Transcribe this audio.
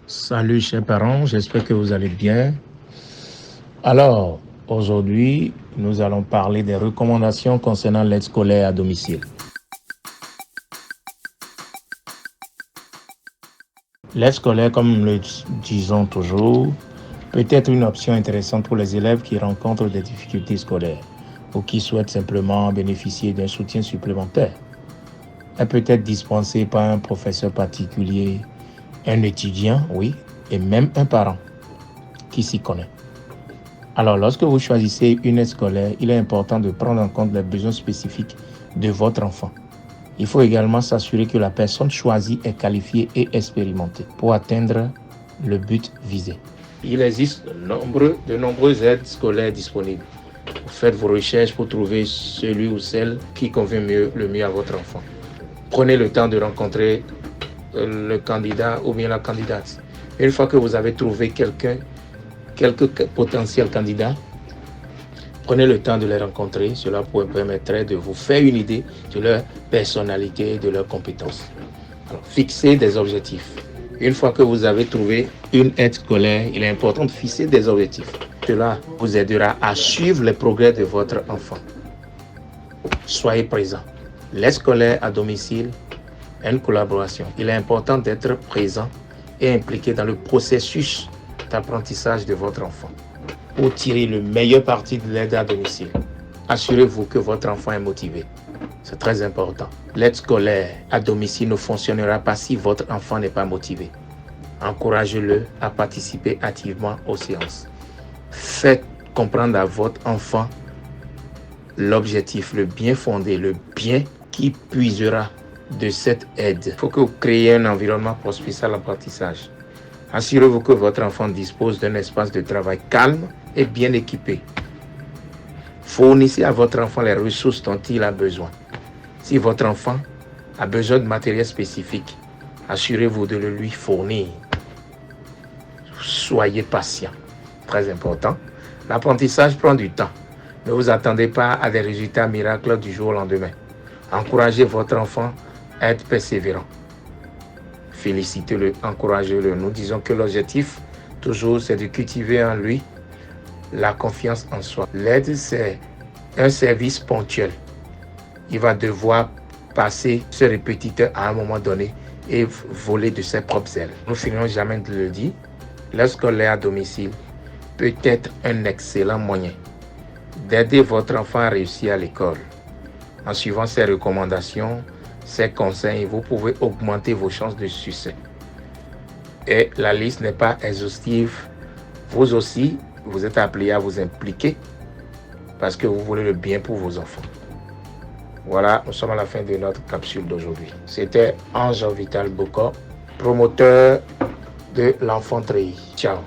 Salut chers parents, j'espère que vous allez bien. Alors, aujourd'hui, nous allons parler des recommandations concernant l'aide scolaire à domicile. L'aide scolaire, comme nous le disons toujours, peut être une option intéressante pour les élèves qui rencontrent des difficultés scolaires ou qui souhaitent simplement bénéficier d'un soutien supplémentaire. Elle peut être dispensée par un professeur particulier, un étudiant, oui, et même un parent qui s'y connaît. Alors, lorsque vous choisissez une aide scolaire, il est important de prendre en compte les besoins spécifiques de votre enfant. Il faut également s'assurer que la personne choisie est qualifiée et expérimentée pour atteindre le but visé. Il existe de nombreuses aides scolaires disponibles. Faites vos recherches pour trouver celui ou celle qui convient le mieux à votre enfant. Prenez le temps de rencontrer le candidat ou bien la candidate. Une fois que vous avez trouvé quelques potentiels candidats, prenez le temps de les rencontrer. Cela pourrait permettre de vous faire une idée de leur personnalité et de leurs compétences. Alors, fixez des objectifs. Une fois que vous avez trouvé une aide scolaire, il est important de fixer des objectifs. Cela vous aidera à suivre les progrès de votre enfant. Soyez présent. L'aide scolaire à domicile est une collaboration. Il est important d'être présent et impliqué dans le processus d'apprentissage de votre enfant pour tirer le meilleur parti de l'aide à domicile. Assurez-vous que votre enfant est motivé. C'est très important. L'aide scolaire à domicile ne fonctionnera pas si votre enfant n'est pas motivé. Encouragez-le à participer activement aux séances. Faites comprendre à votre enfant l'objectif, le bien fondé, le bien qui puisera de cette aide. Il faut que vous créiez un environnement propice à l'apprentissage. Assurez-vous que votre enfant dispose d'un espace de travail calme et bien équipé. Fournissez à votre enfant les ressources dont il a besoin. Si votre enfant a besoin de matériel spécifique, assurez-vous de le lui fournir. Soyez patient. Très important. L'apprentissage prend du temps. Ne vous attendez pas à des résultats miracles du jour au lendemain. Encouragez votre enfant à être persévérant. Félicitez-le, encouragez-le. Nous disons que l'objectif, toujours, c'est de cultiver en lui la confiance en soi. L'aide, c'est un service ponctuel. Il va devoir passer ce répétiteur à un moment donné et voler de ses propres ailes. Nous finirons jamais de le dire. L'aide scolaire à domicile peut être un excellent moyen d'aider votre enfant à réussir à l'école. En suivant ces recommandations, ces conseils, vous pouvez augmenter vos chances de succès. Et la liste n'est pas exhaustive. Vous aussi, vous êtes appelés à vous impliquer parce que vous voulez le bien pour vos enfants. Voilà, nous sommes à la fin de notre capsule d'aujourd'hui. C'était Ange Vital Boko, promoteur de l'enfant treillis. Ciao.